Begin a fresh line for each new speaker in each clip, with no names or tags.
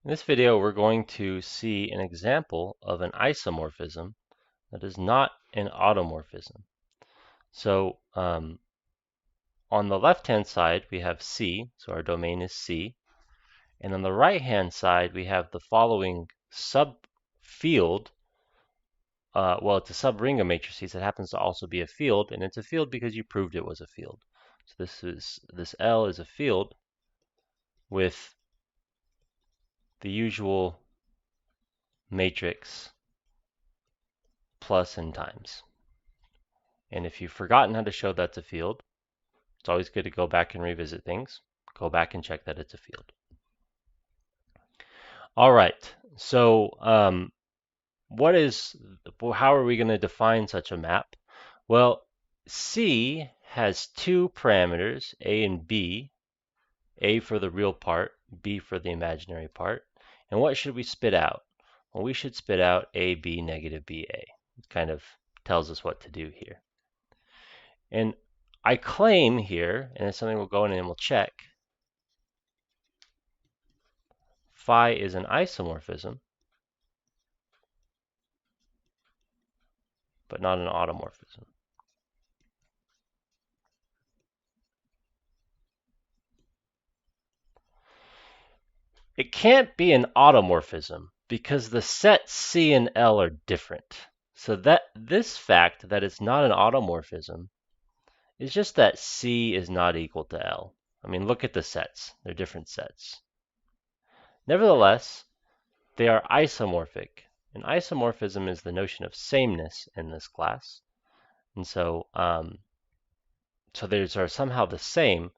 In this video, we're going to see an example of an isomorphism that is not an automorphism. So on the left-hand side, we have C, so our domain is C. And on the right-hand side, we have the following subfield. Well, it's a subring of matrices. It happens to also be a field, and it's a field because you proved it was a field. So this L is a field with the usual matrix plus and times. And if you've forgotten how to show that's a field, it's always good to go back and revisit things. Go back and check that it's a field. All right, so how are we going to define such a map? Well, C has two parameters, A and B, A for the real part, B for the imaginary part. And what should we spit out? Well, we should spit out AB negative BA. It kind of tells us what to do here. And I claim here, and it's something we'll go in and we'll check, phi is an isomorphism, but not an automorphism. It can't be an automorphism because the sets C and L are different. So that this fact that it's not an automorphism is just that C is not equal to L. I mean, look at the sets. They're different sets. Nevertheless, they are isomorphic. And isomorphism is the notion of sameness in this class. And so, these are somehow the same,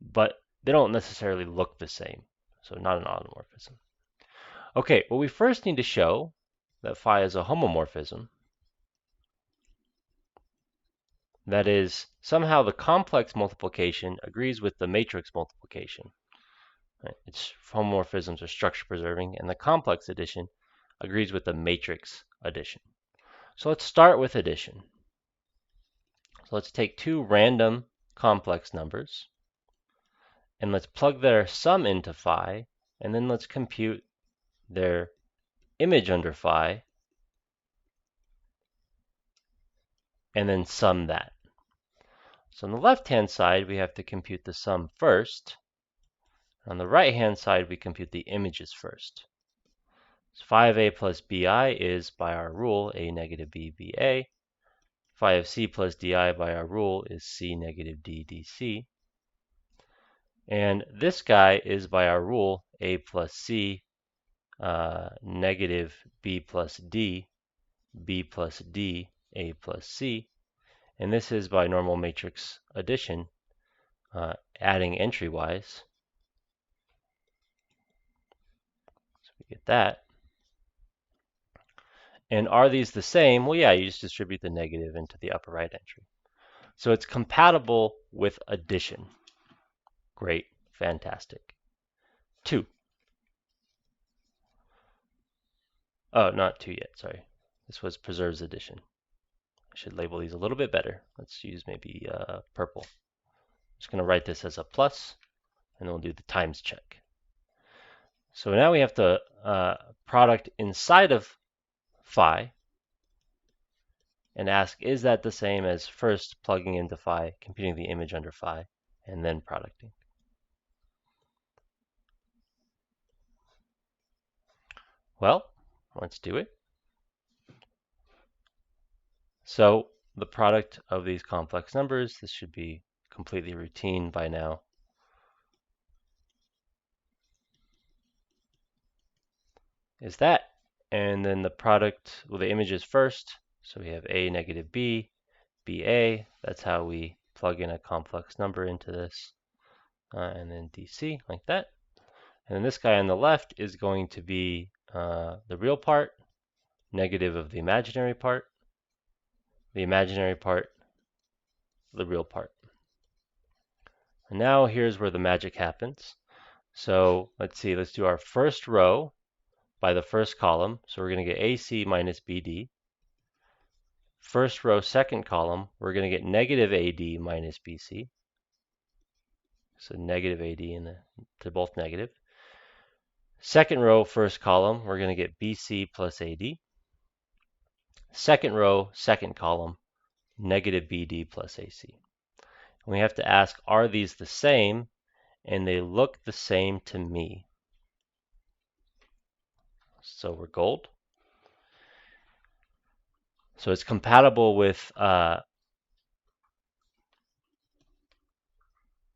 but they don't necessarily look the same. So not an automorphism. Okay, well, we first need to show that phi is a homomorphism. That is, somehow the complex multiplication agrees with the matrix multiplication. Right? Its homomorphisms are structure preserving, and the complex addition agrees with the matrix addition. So let's start with addition. So let's take two random complex numbers, and let's plug their sum into phi, and then let's compute their image under phi, and then sum that. So on the left-hand side, we have to compute the sum first. On the right-hand side, we compute the images first. So phi of a plus bi is, by our rule, a negative b ba. Phi of c plus di by our rule is c negative d dc. And this guy is, by our rule, a plus c negative b plus d, b plus d, a plus c. And this is by normal matrix addition, adding entry-wise. So we get that. And are these the same? Well, yeah, you just distribute the negative into the upper right entry. So it's compatible with addition. Great, fantastic. 2. Oh, not 2 yet, sorry. This was preserves addition. I should label these a little bit better. Let's use maybe purple. I'm just going to write this as a plus, and then we'll do the times check. So now we have to product inside of phi and ask, is that the same as first plugging into phi, computing the image under phi, and then producting? Well, let's do it. So the product of these complex numbers, this should be completely routine by now. Is that, and then the product, well, the images first. So we have a negative b, ba. That's how we plug in a complex number into this, and then dc like that. And then this guy on the left is going to be the real part, negative of the imaginary part, the imaginary part, the real part. And now here's where the magic happens. So let's see, let's do our first row by the first column. So we're going to get AC minus BD. First row, second column, we're going to get negative AD minus BC. So negative AD, and they're both negative. Second row, first column, we're going to get BC plus AD. Second row, second column, negative BD plus AC. And we have to ask, are these the same? And they look the same to me. So we're gold. So it's compatible with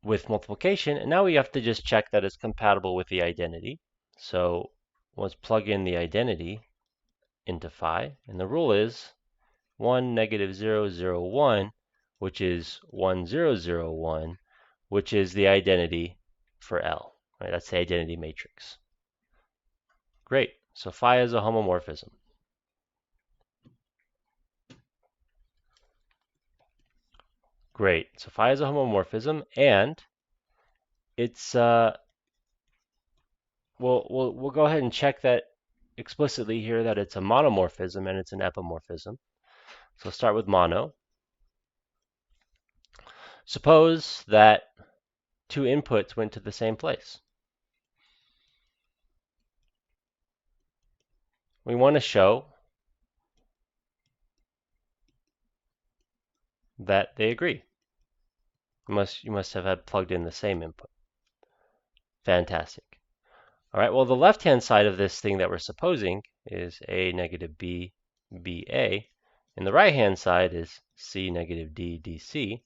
multiplication, and now we have to just check that it's compatible with the identity. So let's plug in the identity into phi, and the rule is 1, negative 0, 0, 1, which is 1, 0, 0, 1, which is the identity for L. Right? That's the identity matrix. Great. So phi is a homomorphism. Great. So phi is a homomorphism, and it's we'll go ahead and check that explicitly here that it's a monomorphism and it's an epimorphism. So let's start with mono. Suppose that two inputs went to the same place. We want to show that they agree. You must have had plugged in the same input. Fantastic. All right, well, the left-hand side of this thing that we're supposing is A negative B, B A, and the right-hand side is C negative D, D C.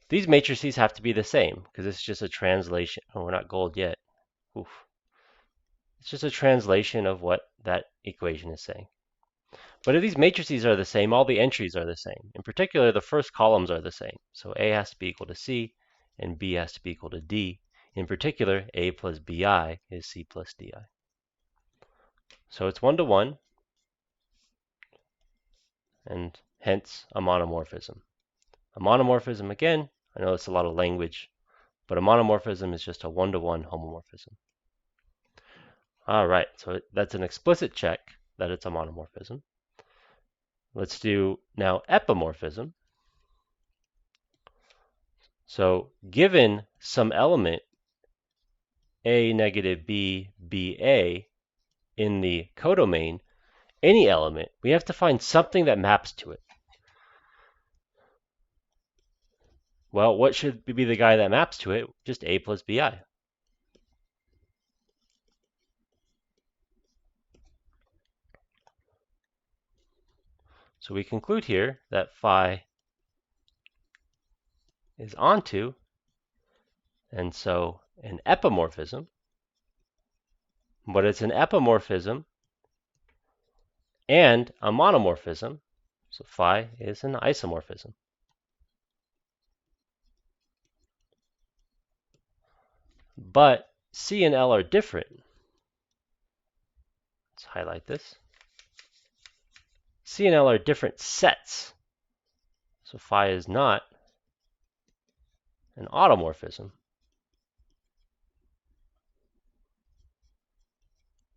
These matrices have to be the same because it's just a translation. Oh, we're not gold yet. Oof. It's just a translation of what that equation is saying. But if these matrices are the same, all the entries are the same. In particular, the first columns are the same. So A has to be equal to C, and B has to be equal to D. In particular, A plus BI is C plus DI. So it's 1 to 1, and hence a monomorphism. A monomorphism, again, I know it's a lot of language, but a monomorphism is just a 1 to 1 homomorphism. All right, so that's an explicit check that it's a monomorphism. Let's do now epimorphism. So given some element A negative B, B A in the codomain, any element, we have to find something that maps to it. Well, what should be the guy that maps to it? Just A plus BI. So we conclude here that phi is onto, and so an epimorphism, but it's an epimorphism and a monomorphism, so phi is an isomorphism. But C and L are different. Let's highlight this. C and L are different sets. So phi is not an automorphism.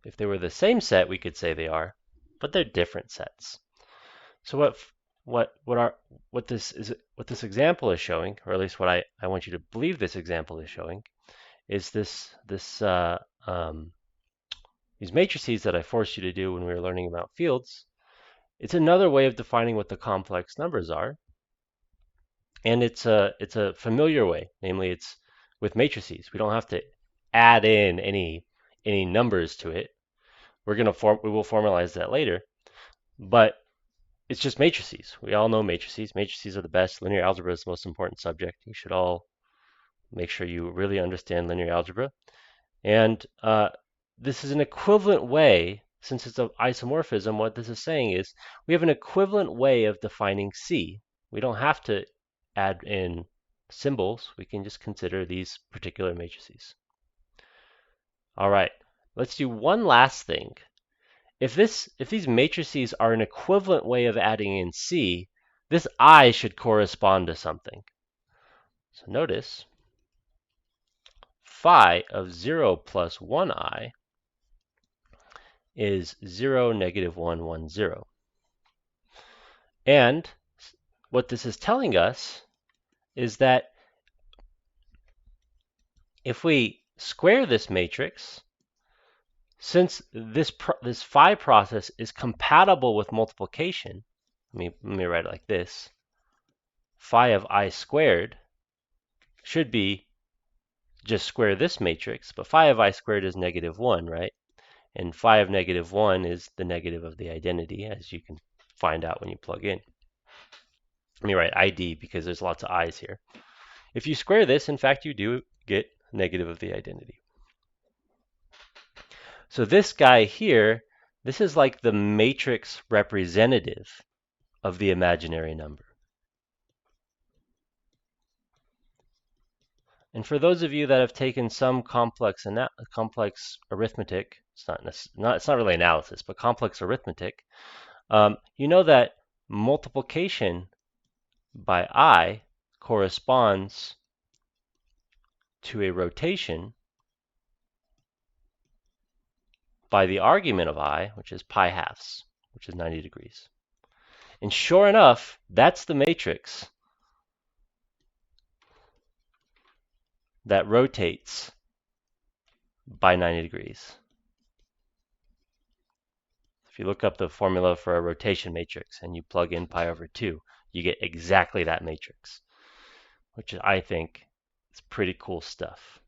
If they were the same set, we could say they are, but they're different sets. So what this example is showing, or at least what I want you to believe this example is showing, is these matrices that I forced you to do when we were learning about fields. It's another way of defining what the complex numbers are, and it's a familiar way. Namely, it's with matrices. We don't have to add in any numbers to it. We will formalize that later, but it's just matrices. We all know matrices. Matrices are the best. Linear algebra is the most important subject. You should all make sure you really understand linear algebra. And this is an equivalent way, since it's an isomorphism, what this is saying is we have an equivalent way of defining C. We don't have to add in symbols. We can just consider these particular matrices. All right, let's do one last thing. If these matrices are an equivalent way of adding in C, this I should correspond to something. So notice phi of 0 plus 1i is 0, negative 1, 1, 0. And what this is telling us is that if we square this matrix, Since this phi process is compatible with multiplication, let me write it like this. Phi of I squared should be just square this matrix, but phi of I squared is -1, right? And phi of -1 is the negative of the identity, as you can find out when you plug in. Let me write ID because there's lots of i's here. If you square this, in fact, you do get negative of the identity. So this guy here, this is like the matrix representative of the imaginary number. And for those of you that have taken some complex arithmetic, it's not really analysis, but complex arithmetic, you know that multiplication by I corresponds to a rotation by the argument of I, which is pi halves, which is 90 degrees. And sure enough, that's the matrix that rotates by 90 degrees. If you look up the formula for a rotation matrix and you plug in pi over 2, you get exactly that matrix, which I think is pretty cool stuff.